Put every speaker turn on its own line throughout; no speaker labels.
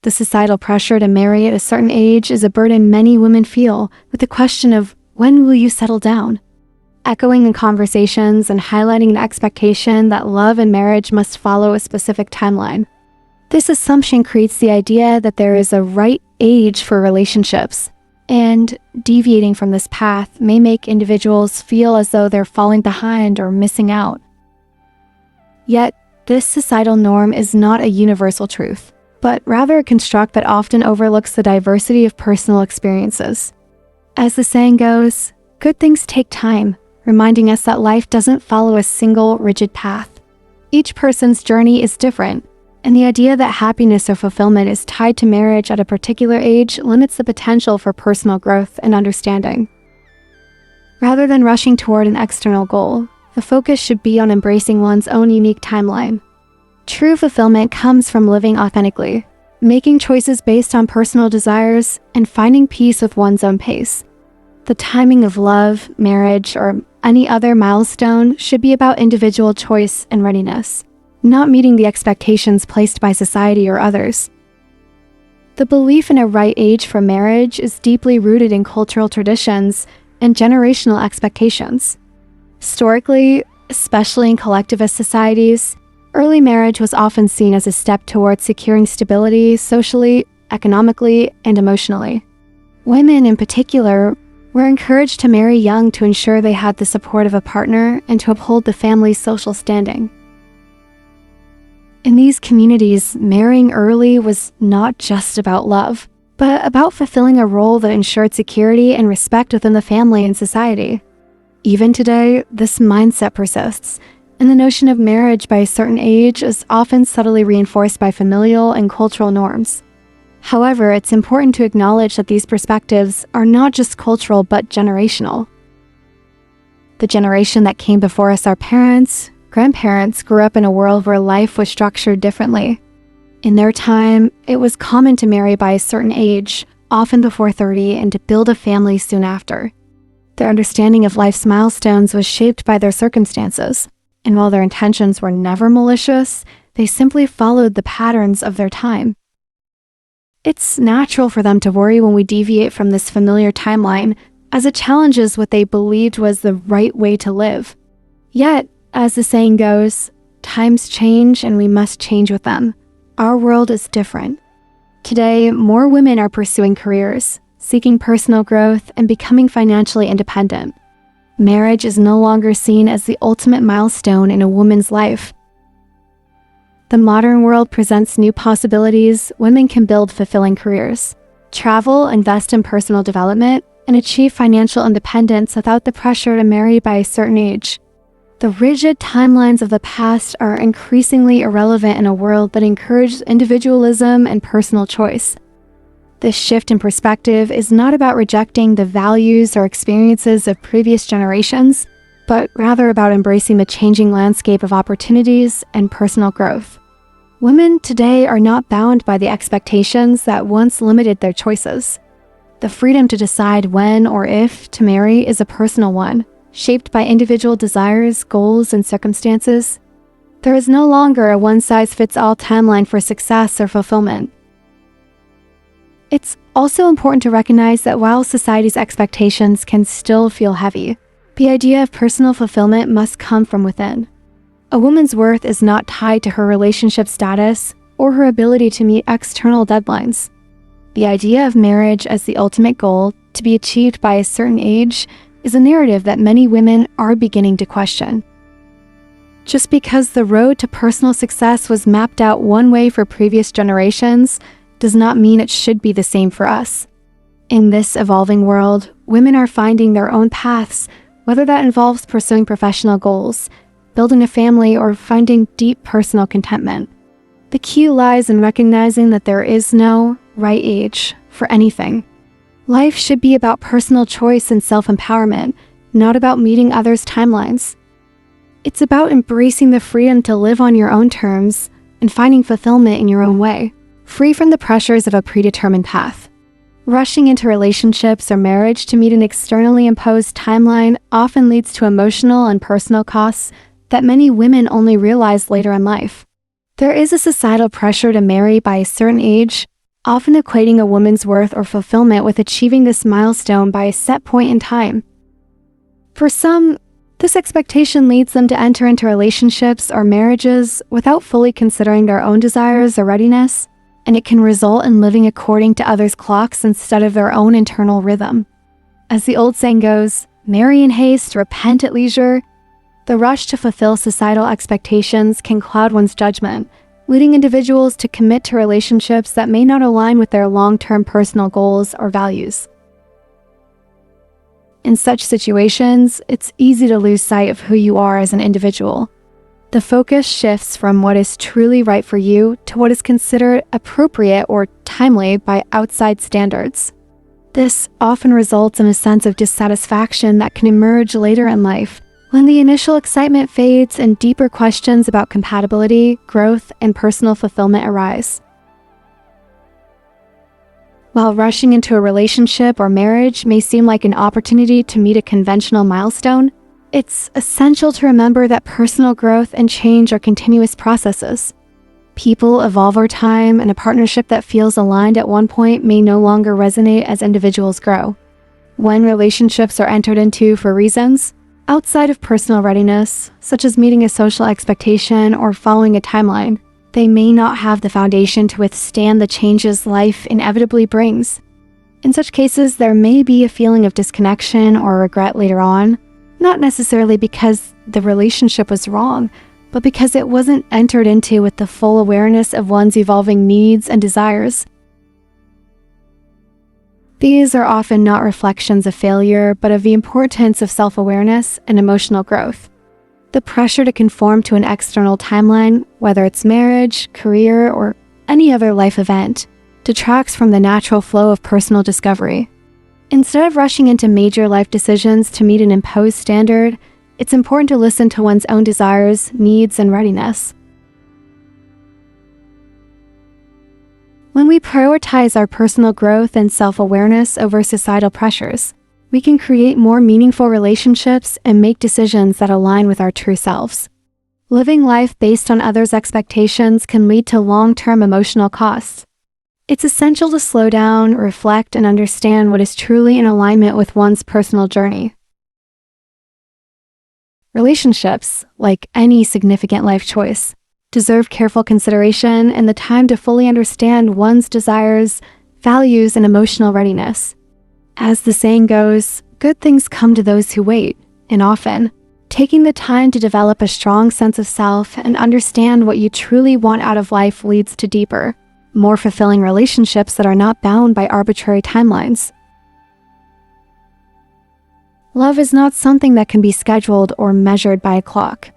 The societal pressure to marry at a certain age is a burden many women feel, with the question of, when will you settle down? Echoing in conversations and highlighting an expectation that love and marriage must follow a specific timeline. This assumption creates the idea that there is a right age for relationships, and deviating from this path may make individuals feel as though they're falling behind or missing out. Yet, this societal norm is not a universal truth, but rather a construct that often overlooks the diversity of personal experiences. As the saying goes, good things take time, reminding us that life doesn't follow a single, rigid path. Each person's journey is different, and the idea that happiness or fulfillment is tied to marriage at a particular age limits the potential for personal growth and understanding. Rather than rushing toward an external goal, the focus should be on embracing one's own unique timeline. True fulfillment comes from living authentically, making choices based on personal desires, and finding peace with one's own pace. The timing of love, marriage, or any other milestone should be about individual choice and readiness, not meeting the expectations placed by society or others. The belief in a right age for marriage is deeply rooted in cultural traditions and generational expectations. Historically, especially in collectivist societies, early marriage was often seen as a step towards securing stability socially, economically, and emotionally. Women in particular were encouraged to marry young to ensure they had the support of a partner and to uphold the family's social standing. In these communities, marrying early was not just about love, but about fulfilling a role that ensured security and respect within the family and society. Even today, this mindset persists, and the notion of marriage by a certain age is often subtly reinforced by familial and cultural norms. However, it's important to acknowledge that these perspectives are not just cultural but generational. The generation that came before us, our parents, grandparents, grew up in a world where life was structured differently. In their time, it was common to marry by a certain age, often before 30, and to build a family soon after. Their understanding of life's milestones was shaped by their circumstances, and while their intentions were never malicious, they simply followed the patterns of their time. It's natural for them to worry when we deviate from this familiar timeline, as it challenges what they believed was the right way to live. Yet, as the saying goes, times change and we must change with them. Our world is different. Today, more women are pursuing careers, seeking personal growth, and becoming financially independent. Marriage is no longer seen as the ultimate milestone in a woman's life. The modern world presents new possibilities. Women can build fulfilling careers, travel, invest in personal development, and achieve financial independence without the pressure to marry by a certain age. The rigid timelines of the past are increasingly irrelevant in a world that encourages individualism and personal choice. This shift in perspective is not about rejecting the values or experiences of previous generations, but rather about embracing the changing landscape of opportunities and personal growth. Women today are not bound by the expectations that once limited their choices. The freedom to decide when or if to marry is a personal one, shaped by individual desires, goals, and circumstances. There is no longer a one-size-fits-all timeline for success or fulfillment. It's also important to recognize that while society's expectations can still feel heavy, the idea of personal fulfillment must come from within. A woman's worth is not tied to her relationship status or her ability to meet external deadlines. The idea of marriage as the ultimate goal to be achieved by a certain age is a narrative that many women are beginning to question. Just because the road to personal success was mapped out one way for previous generations does not mean it should be the same for us. In this evolving world, women are finding their own paths, whether that involves pursuing professional goals, building a family, or finding deep personal contentment. The key lies in recognizing that there is no right age for anything. Life should be about personal choice and self-empowerment, not about meeting others' timelines. It's about embracing the freedom to live on your own terms and finding fulfillment in your own way, free from the pressures of a predetermined path. Rushing into relationships or marriage to meet an externally imposed timeline often leads to emotional and personal costs that many women only realize later in life. There is a societal pressure to marry by a certain age, often equating a woman's worth or fulfillment with achieving this milestone by a set point in time. For some, this expectation leads them to enter into relationships or marriages without fully considering their own desires or readiness, and it can result in living according to others' clocks instead of their own internal rhythm. As the old saying goes, marry in haste, repent at leisure. The rush to fulfill societal expectations can cloud one's judgment, leading individuals to commit to relationships that may not align with their long-term personal goals or values. In such situations, it's easy to lose sight of who you are as an individual. The focus shifts from what is truly right for you to what is considered appropriate or timely by outside standards. This often results in a sense of dissatisfaction that can emerge later in life, when the initial excitement fades and deeper questions about compatibility, growth, and personal fulfillment arise. While rushing into a relationship or marriage may seem like an opportunity to meet a conventional milestone, it's essential to remember that personal growth and change are continuous processes. People evolve over time, and a partnership that feels aligned at one point may no longer resonate as individuals grow. When relationships are entered into for reasons outside of personal readiness, such as meeting a social expectation or following a timeline, they may not have the foundation to withstand the changes life inevitably brings. In such cases, there may be a feeling of disconnection or regret later on, not necessarily because the relationship was wrong, but because it wasn't entered into with the full awareness of one's evolving needs and desires. These are often not reflections of failure, but of the importance of self-awareness and emotional growth. The pressure to conform to an external timeline, whether it's marriage, career, or any other life event, detracts from the natural flow of personal discovery. Instead of rushing into major life decisions to meet an imposed standard, it's important to listen to one's own desires, needs, and readiness. When we prioritize our personal growth and self-awareness over societal pressures, we can create more meaningful relationships and make decisions that align with our true selves. Living life based on others' expectations can lead to long-term emotional costs. It's essential to slow down, reflect, and understand what is truly in alignment with one's personal journey. Relationships, like any significant life choice, deserve careful consideration and the time to fully understand one's desires, values, and emotional readiness. As the saying goes, good things come to those who wait, and often, taking the time to develop a strong sense of self and understand what you truly want out of life leads to deeper, more fulfilling relationships that are not bound by arbitrary timelines. Love is not something that can be scheduled or measured by a clock.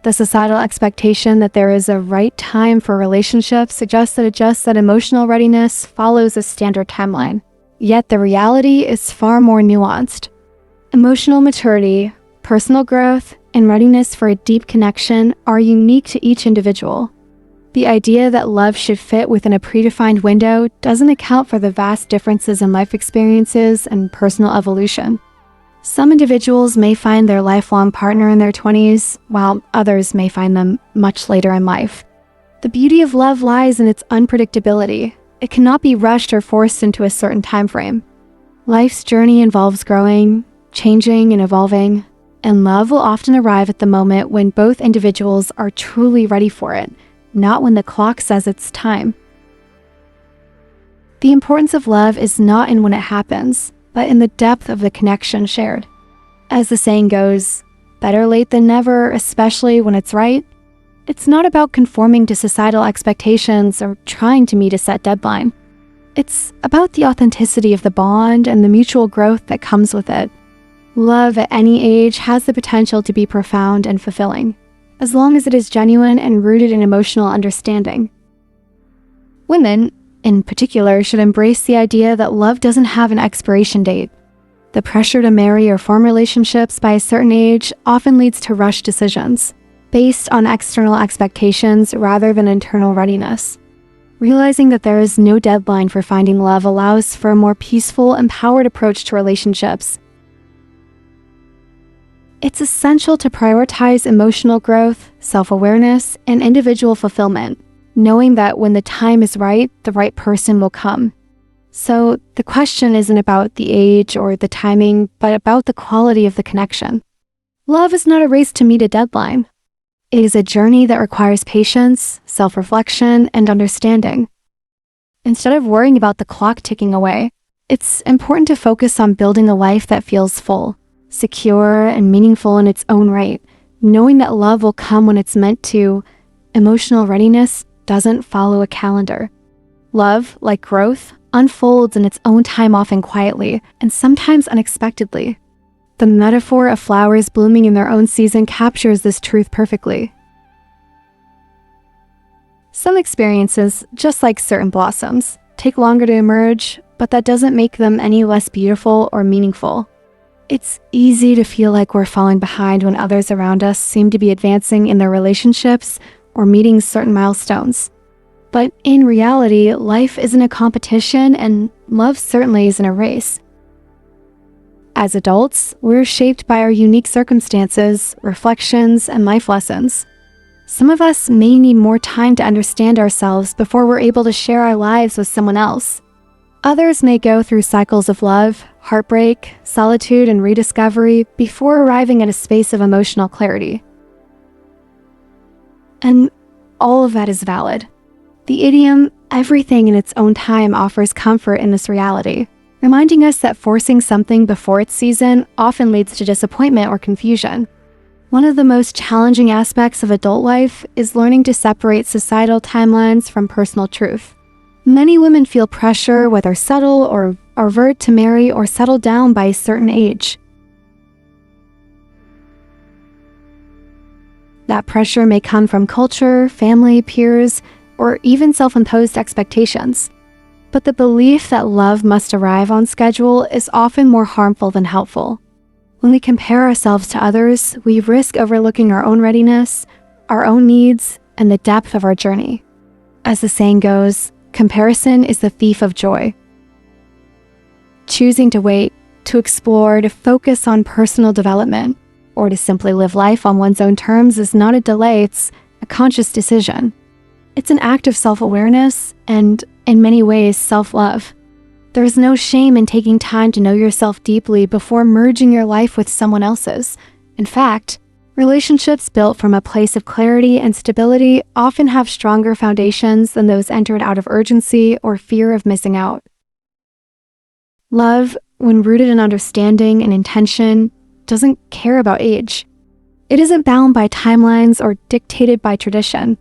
The societal expectation that there is a right time for a relationship suggests that emotional readiness follows a standard timeline. Yet the reality is far more nuanced. Emotional maturity, personal growth, and readiness for a deep connection are unique to each individual. The idea that love should fit within a predefined window doesn't account for the vast differences in life experiences and personal evolution. Some individuals may find their lifelong partner in their 20s, while others may find them much later in life. The beauty of love lies in its unpredictability. It cannot be rushed or forced into a certain time frame. Life's journey involves growing, changing, and evolving, and love will often arrive at the moment when both individuals are truly ready for it, not when the clock says it's time. The importance of love is not in when it happens, but in the depth of the connection shared. As the saying goes, better late than never, especially when it's right. It's not about conforming to societal expectations or trying to meet a set deadline. It's about the authenticity of the bond and the mutual growth that comes with it. Love at any age has the potential to be profound and fulfilling, as long as it is genuine and rooted in emotional understanding. Women, in particular, should embrace the idea that love doesn't have an expiration date. The pressure to marry or form relationships by a certain age often leads to rushed decisions, based on external expectations rather than internal readiness. Realizing that there is no deadline for finding love allows for a more peaceful, empowered approach to relationships. It's essential to prioritize emotional growth, self-awareness, and individual fulfillment, knowing that when the time is right, the right person will come. So the question isn't about the age or the timing, but about the quality of the connection. Love is not a race to meet a deadline. It is a journey that requires patience, self-reflection, and understanding. Instead of worrying about the clock ticking away, it's important to focus on building a life that feels full, secure, and meaningful in its own right, knowing that love will come when it's meant to. Emotional readiness doesn't follow a calendar. Love, like growth, unfolds in its own time, often quietly, and sometimes unexpectedly. The metaphor of flowers blooming in their own season captures this truth perfectly. Some experiences, just like certain blossoms, take longer to emerge, but that doesn't make them any less beautiful or meaningful. It's easy to feel like we're falling behind when others around us seem to be advancing in their relationships or meeting certain milestones. But in reality, life isn't a competition, and love certainly isn't a race. As adults, we're shaped by our unique circumstances, reflections, and life lessons. Some of us may need more time to understand ourselves before we're able to share our lives with someone else. Others may go through cycles of love, heartbreak, solitude, and rediscovery before arriving at a space of emotional clarity. And all of that is valid. The idiom, "everything in its own time," offers comfort in this reality, reminding us that forcing something before its season often leads to disappointment or confusion. One of the most challenging aspects of adult life is learning to separate societal timelines from personal truth. Many women feel pressure, whether subtle or overt, to marry or settle down by a certain age. That pressure may come from culture, family, peers, or even self-imposed expectations. But the belief that love must arrive on schedule is often more harmful than helpful. When we compare ourselves to others, we risk overlooking our own readiness, our own needs, and the depth of our journey. As the saying goes, comparison is the thief of joy. Choosing to wait, to explore, to focus on personal development, or to simply live life on one's own terms is not a delay, it's a conscious decision. It's an act of self-awareness and, in many ways, self-love. There is no shame in taking time to know yourself deeply before merging your life with someone else's. In fact, relationships built from a place of clarity and stability often have stronger foundations than those entered out of urgency or fear of missing out. Love, when rooted in understanding and intention, doesn't care about age. It isn't bound by timelines or dictated by tradition.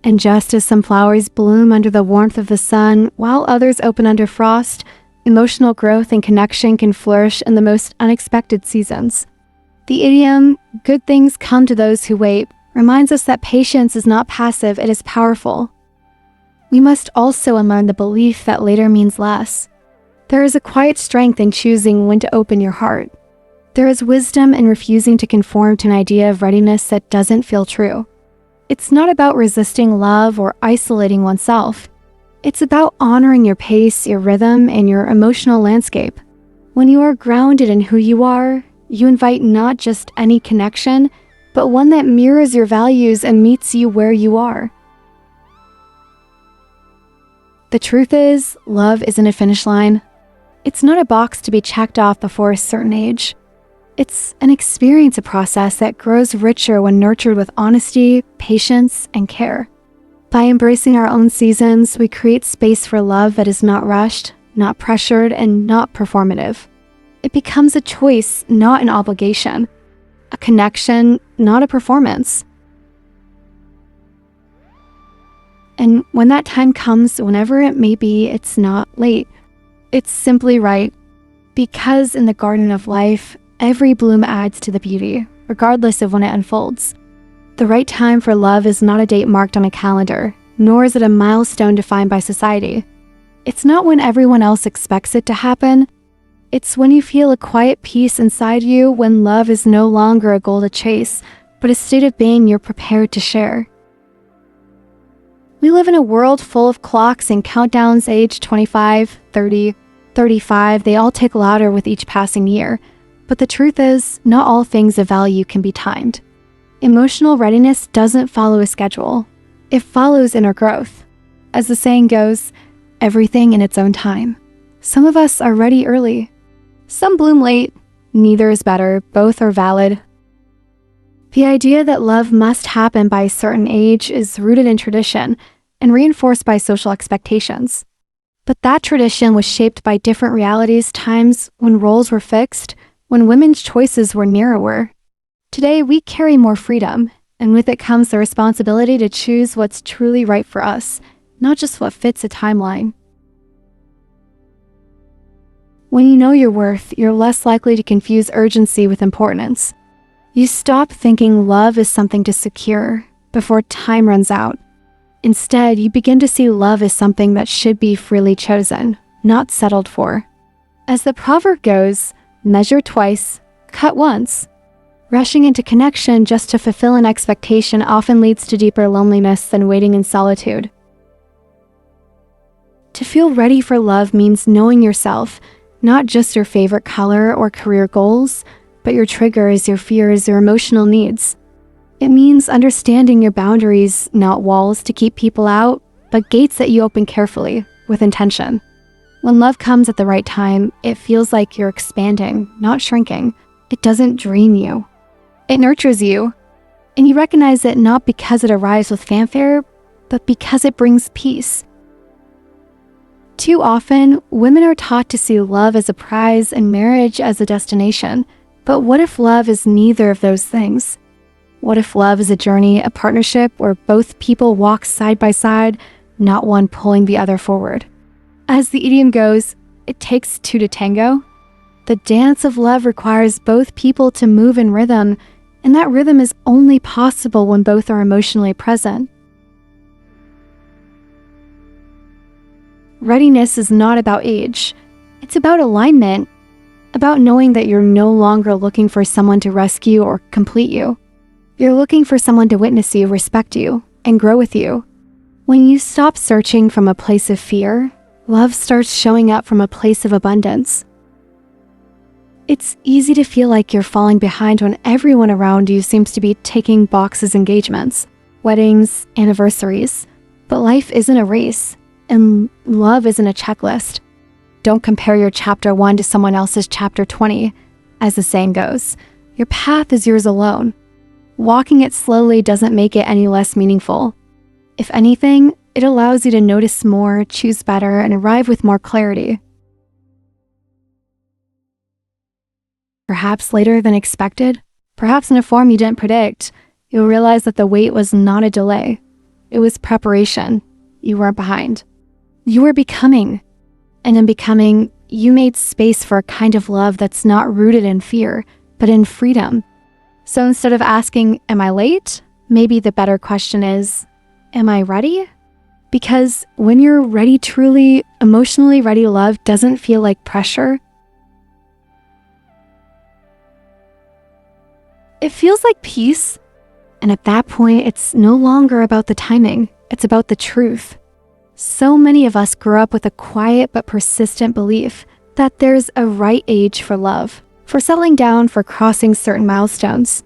And just as some flowers bloom under the warmth of the sun, while others open under frost, emotional growth and connection can flourish in the most unexpected seasons. The idiom, "good things come to those who wait," reminds us that patience is not passive, it is powerful. We must also unlearn the belief that later means less. There is a quiet strength in choosing when to open your heart. There is wisdom in refusing to conform to an idea of readiness that doesn't feel true. It's not about resisting love or isolating oneself. It's about honoring your pace, your rhythm, and your emotional landscape. When you are grounded in who you are, you invite not just any connection, but one that mirrors your values and meets you where you are. The truth is, love isn't a finish line. It's not a box to be checked off before a certain age. It's an experience, a process that grows richer when nurtured with honesty, patience, and care. By embracing our own seasons, we create space for love that is not rushed, not pressured, and not performative. It becomes a choice, not an obligation. A connection, not a performance. And when that time comes, whenever it may be, it's not late. It's simply right. Because in the garden of life, every bloom adds to the beauty, regardless of when it unfolds. The right time for love is not a date marked on a calendar, nor is it a milestone defined by society. It's not when everyone else expects it to happen. It's when you feel a quiet peace inside you, when love is no longer a goal to chase, but a state of being you're prepared to share. We live in a world full of clocks and countdowns. Age 25, 30, 35, they all tick louder with each passing year. But the truth is, not all things of value can be timed. Emotional readiness doesn't follow a schedule. It follows inner growth. As the saying goes, everything in its own time. Some of us are ready early. Some bloom late. Neither is better. Both are valid. The idea that love must happen by a certain age is rooted in tradition and reinforced by social expectations. But that tradition was shaped by different realities, times when roles were fixed, when women's choices were narrower. Today, we carry more freedom, and with it comes the responsibility to choose what's truly right for us, not just what fits a timeline. When you know your worth, you're less likely to confuse urgency with importance. You stop thinking love is something to secure before time runs out. Instead, you begin to see love as something that should be freely chosen, not settled for. As the proverb goes, measure twice, cut once. Rushing into connection just to fulfill an expectation often leads to deeper loneliness than waiting in solitude. To feel ready for love means knowing yourself, not just your favorite color or career goals, but your triggers, your fears, your emotional needs. It means understanding your boundaries, not walls to keep people out, but gates that you open carefully, with intention. When love comes at the right time, it feels like you're expanding, not shrinking. It doesn't drain you. It nurtures you. And you recognize it not because it arrives with fanfare, but because it brings peace. Too often, women are taught to see love as a prize and marriage as a destination. But what if love is neither of those things? What if love is a journey, a partnership where both people walk side by side, not one pulling the other forward? As the idiom goes, it takes two to tango. The dance of love requires both people to move in rhythm, and that rhythm is only possible when both are emotionally present. Readiness is not about age. It's about alignment, about knowing that you're no longer looking for someone to rescue or complete you. You're looking for someone to witness you, respect you, and grow with you. When you stop searching from a place of fear, love starts showing up from a place of abundance. It's easy to feel like you're falling behind when everyone around you seems to be ticking boxes, engagements, weddings, anniversaries. But life isn't a race, and love isn't a checklist. Don't compare your chapter 1 to someone else's chapter 20. As the saying goes, your path is yours alone. Walking it slowly doesn't make it any less meaningful. If anything, it allows you to notice more, choose better, and arrive with more clarity. Perhaps later than expected, perhaps in a form you didn't predict, you'll realize that the wait was not a delay. It was preparation. You weren't behind. You were becoming. And in becoming, you made space for a kind of love that's not rooted in fear, but in freedom. So instead of asking, am I late? Maybe the better question is, am I ready? Because when you're ready, truly, emotionally ready, love doesn't feel like pressure. It feels like peace. And at that point, it's no longer about the timing. It's about the truth. So many of us grew up with a quiet but persistent belief that there's a right age for love, for settling down, for crossing certain milestones.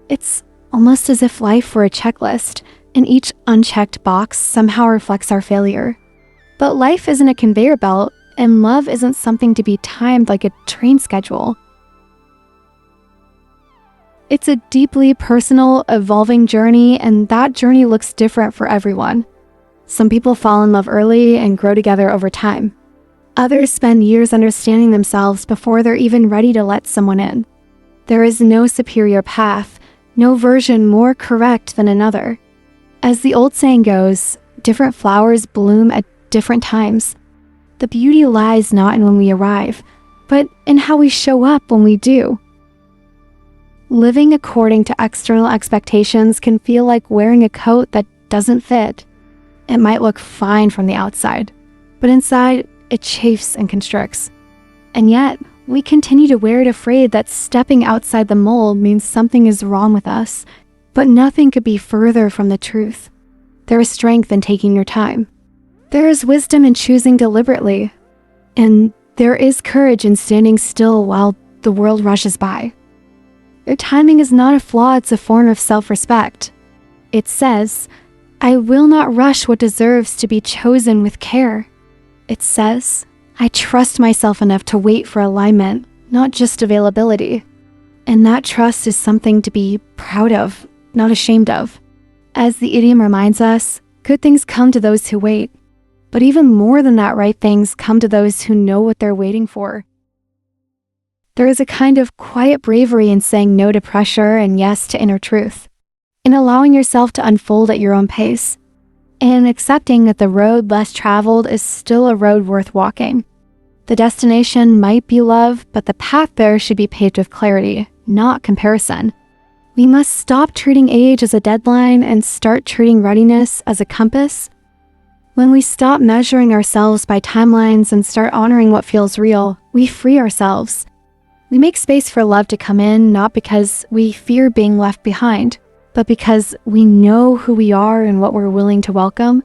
It's almost as if life were a checklist, and each unchecked box somehow reflects our failure. But life isn't a conveyor belt, and love isn't something to be timed like a train schedule. It's a deeply personal, evolving journey, and that journey looks different for everyone. Some people fall in love early and grow together over time. Others spend years understanding themselves before they're even ready to let someone in. There is no superior path, no version more correct than another. As the old saying goes, different flowers bloom at different times. The beauty lies not in when we arrive, but in how we show up when we do. Living according to external expectations can feel like wearing a coat that doesn't fit. It might look fine from the outside, but inside, it chafes and constricts. And yet, we continue to wear it afraid that stepping outside the mold means something is wrong with us, but nothing could be further from the truth. There is strength in taking your time. There is wisdom in choosing deliberately. And there is courage in standing still while the world rushes by. Your timing is not a flaw, it's a form of self-respect. It says, I will not rush what deserves to be chosen with care. It says, I trust myself enough to wait for alignment, not just availability. And that trust is something to be proud of, not ashamed of. As the idiom reminds us, good things come to those who wait. But even more than that, right things come to those who know what they're waiting for. There is a kind of quiet bravery in saying no to pressure and yes to inner truth, in allowing yourself to unfold at your own pace, and accepting that the road less traveled is still a road worth walking. The destination might be love, but the path there should be paved with clarity, not comparison. We must stop treating age as a deadline and start treating readiness as a compass. When we stop measuring ourselves by timelines and start honoring what feels real, we free ourselves. We make space for love to come in, not because we fear being left behind, but because we know who we are and what we're willing to welcome.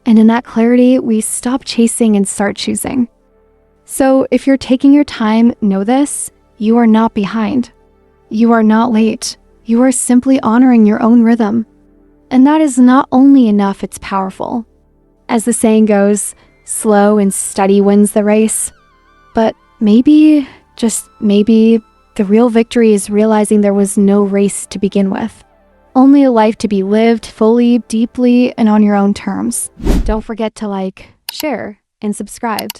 And in that clarity, we stop chasing and start choosing. So if you're taking your time, know this: you are not behind. You are not late. You are simply honoring your own rhythm. And that is not only enough, it's powerful. As the saying goes, slow and steady wins the race. But maybe, just maybe, the real victory is realizing there was no race to begin with. Only a life to be lived fully, deeply, and on your own terms. Don't forget to like, share, and subscribe.